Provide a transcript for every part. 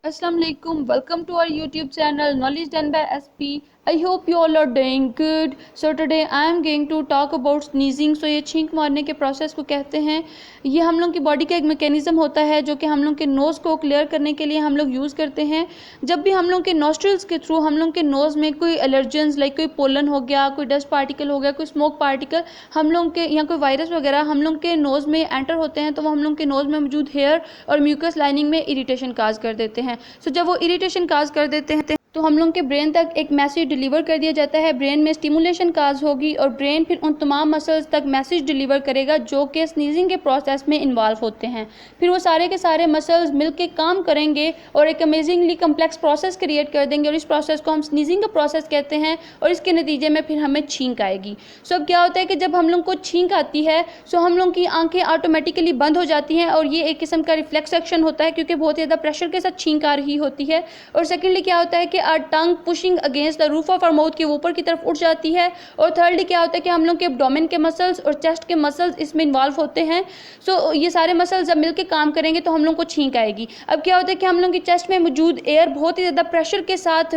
Assalamu alaikum. Welcome to our YouTube channel Knowledge Done by SP. I hope you all are doing good. So today I am going to talk about sneezing. So ये छींक मारने के process को कहते हैं। ये हम लोग की बॉडी का एक मैकेनिज्म होता है जो कि हम लोग के नोज़ को क्लियर करने के लिए हम लोग यूज़ करते हैं। जब भी हम लोग के नॉस्ट्रल्स के थ्रू हम लोग के नोज़ में कोई एलर्जेंस लाइक कोई पोलन हो गया, कोई डस्ट पार्टिकल हो गया, कोई स्मोक पार्टिकल हम लोग के या कोई वायरस वगैरह हम लोग के नोज़ में एंटर होते हैं तो वो हम लोग के नोज़ में मौजूद हेयर और म्यूकस लाइनिंग में इरिटेशन काज कर देते हैं। सो जब वो इरिटेशन काज कर देते हैं तो हम लोग के ब्रेन तक एक मैसेज डिलीवर कर दिया जाता है। ब्रेन में स्टिमुलेशन काज होगी और ब्रेन फिर उन तमाम मसल्स तक मैसेज डिलीवर करेगा जो कि स्नीजिंग के प्रोसेस में इन्वॉल्व होते हैं। फिर वो सारे के सारे मसल्स मिलके काम करेंगे और एक अमेजिंगली कम्प्लेक्स प्रोसेस क्रिएट कर देंगे और इस प्रोसेस को हम स्नीजिंग का प्रोसेस कहते हैं और इसके नतीजे में फिर हमें छींक आएगी। सो अब क्या होता है कि जब हम लोग को छींक आती है सो हम लोग की आंखें ऑटोमेटिकली बंद हो जाती हैं और ये एक किस्म का रिफ्लेक्स एक्शन होता है क्योंकि बहुत ज़्यादा प्रेशर के साथ छींक आ रही होती है। और सेकेंडली क्या होता है कि our tongue pushing against the roof of our mouth के ऊपर की तरफ उठ जाती है। और थर्डली क्या होता है कि हम लोग के एब्डोमेन के मसल्स और चेस्ट के मसल्स इसमें इन्वॉल्व होते हैं। सो ये सारे मसल्स जब मिलकर काम करेंगे तो हम लोग को छींक आएगी। अब क्या होता है कि हम लोग की चेस्ट में मौजूद एयर बहुत ही ज़्यादा प्रेशर के साथ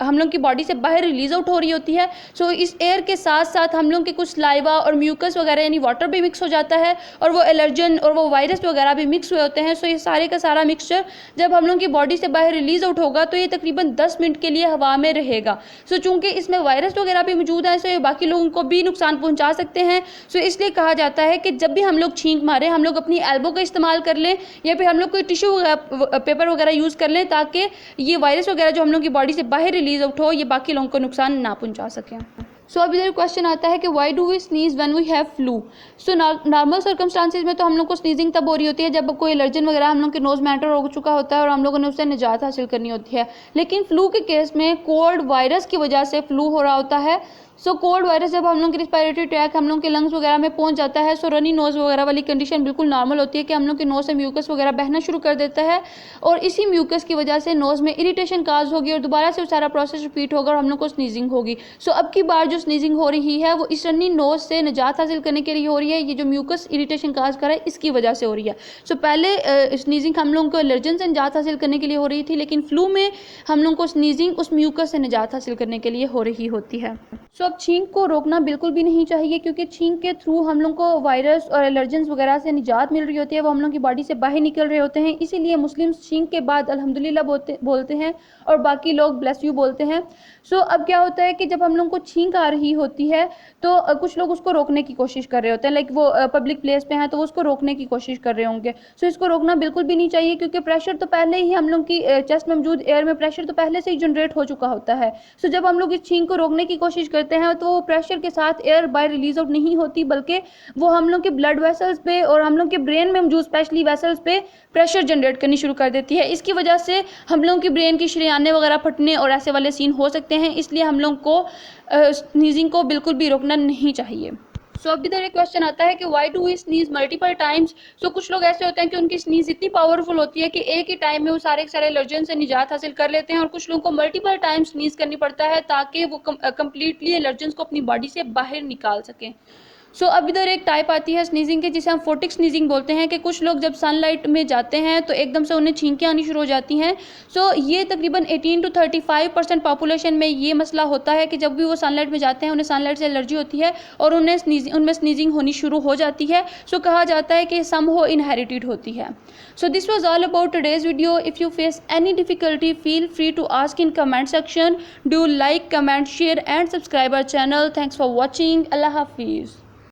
हम लोग की बॉडी से बाहर रिलीज आउट हो रही होती है। सो इस एयर के साथ साथ हम लोग के कुछ लाइवा और म्यूकस वगैरह यानी वाटर भी मिक्स हो जाता है और वो एलर्जन और वो वायरस वगैरह भी मिक्स हुए होते हैं। सो ये सारे का सारा मिक्सचर जब हम लोग की बॉडी से बाहर रिलीज आउट होगा तो ये तकरीबन 10 मिनट के लिए हवा में रहेगा। सो चूंकि इसमें वायरस वगैरह भी मौजूद है सो ये बाकी लोगों को भी नुकसान पहुंचा सकते हैं। सो इसलिए कहा जाता है कि जब भी हम लोग छींक मारें हम लोग अपनी एल्बो का इस्तेमाल कर लें या फिर हम लोग कोई टिश्यू पेपर वगैरह यूज़ कर लें ताकि ये वायरस वगैरह जो हम लोग की बॉडी से बाहर रिलीज आउट हो ये बाकी लोगों को नुकसान ना पहुंचा सकें। सो अब इधर क्वेश्चन आता है कि why do we sneeze when we have flu. So normal circumstances में तो हम लोग को स्नीजिंग तब हो रही होती है जब कोई एलर्जन वगैरह हम लोग के नोज में एंटर हो चुका होता है और हम लोगों ने उससे निजात हासिल करनी होती है। लेकिन फ्लू के केस में कोल्ड वायरस की वजह से फ्लू हो रहा होता है। सो कोल्ड वायरस जब हम लोग के रिस्पायरेटरी ट्रैक हम लोग के लंग्स वगैरह में पहुंच जाता है सो रनी नोज़ वगैरह वाली कंडीशन बिल्कुल नॉर्मल होती है कि हम लोग के नोज़ से म्यूकस वगैरह बहना शुरू कर देता है और इसी म्यूकस की वजह से नोज़ में इरिटेशन काज होगी और दोबारा से वो सारा प्रोसेस रिपीट होगा और हम लोग को स्नीजिंग होगी। सो अब की बार जो स्नीजिंग हो रही है वो इस रनी नोज़ से निजात हासिल करने के लिए हो रही है। ये जो म्यूकस इरिटेशन काज कर रहा है इसकी वजह से हो रही है। सो पहले स्नीजिंग हम लोगों को एलर्जन से निजात हासिल करने के लिए हो रही थी लेकिन फ्लू में हम लोग को स्नीजिंग उस म्यूकस से निजात हासिल करने के लिए हो रही होती है। सो अब छींक को रोकना बिल्कुल भी नहीं चाहिए क्योंकि छींक के थ्रू हम लोग को वायरस और एलर्जेंस वगैरह से निजात मिल रही होती है, वो हम लोग की बॉडी से बाहर निकल रहे होते हैं। इसीलिए मुस्लिम छींक के बाद अल्हम्दुलिल्लाह बोलते हैं और बाकी लोग ब्लेस यू बोलते हैं। सो अब क्या होता है कि जब हम लोग को छींक आ रही होती है तो कुछ लोग उसको रोकने की कोशिश कर रहे होते हैं, लाइक वो पब्लिक प्लेस पे हैं तो वो उसको रोकने की कोशिश कर रहे होंगे। सो इसको रोकना बिल्कुल भी नहीं चाहिए क्योंकि प्रेशर तो पहले ही हम लोग की चेस्ट में मौजूद एयर में प्रेशर तो पहले से ही जनरेट हो चुका होता है। सो जब हम लोग इस छींक को रोकने की कोशिश करते हैं तो प्रेशर के साथ एयर बाय रिलीज आउट नहीं होती बल्कि वो हम लोग के ब्लड वेसल्स पे और हम लोग के ब्रेन में मौजूद स्पेशली वेसल्स पे प्रेशर जनरेट करनी शुरू कर देती है। इसकी वजह से हम लोगों की ब्रेन की शरीयाने वगैरह फटने और ऐसे वाले सीन हो सकते हैं। इसलिए हम लोग को स्नीजिंग को बिल्कुल भी रोकना नहीं चाहिए। सो अब इधर एक क्वेश्चन आता है कि why do we sneeze multiple times. So कुछ लोग ऐसे होते हैं कि उनकी स्नीज इतनी पावरफुल होती है कि एक ही टाइम में वो सारे एलर्जन से निजात हासिल कर लेते हैं और कुछ लोगों को मल्टीपल टाइम्स स्नीज करनी पड़ता है ताकि वो कम्प्लीटली एलर्जन को अपनी बॉडी से बाहर निकाल सकें। सो अब इधर एक टाइप आती है स्नीजिंग की जिसे हम फोटिक स्नीजिंग बोलते हैं कि कुछ लोग जब सनलाइट में जाते हैं तो एकदम से उन्हें छींकें आनी शुरू हो जाती हैं। सो ये तकरीबन 18 to 35% पॉपुलेशन में ये मसला होता है कि जब भी वो सनलाइट में जाते हैं उन्हें सनलाइट से एलर्जी होती है और उनमें स्नीजिंग होनी शुरू हो जाती है। सो कहा जाता है कि सम हो इनहेरिटेड होती है। So this was all about today's video. If you face any difficulty feel free to ask in comment section. Do like, comment, share and subscribe our channel. Thanks for watching. अल्लाह हाफिज़।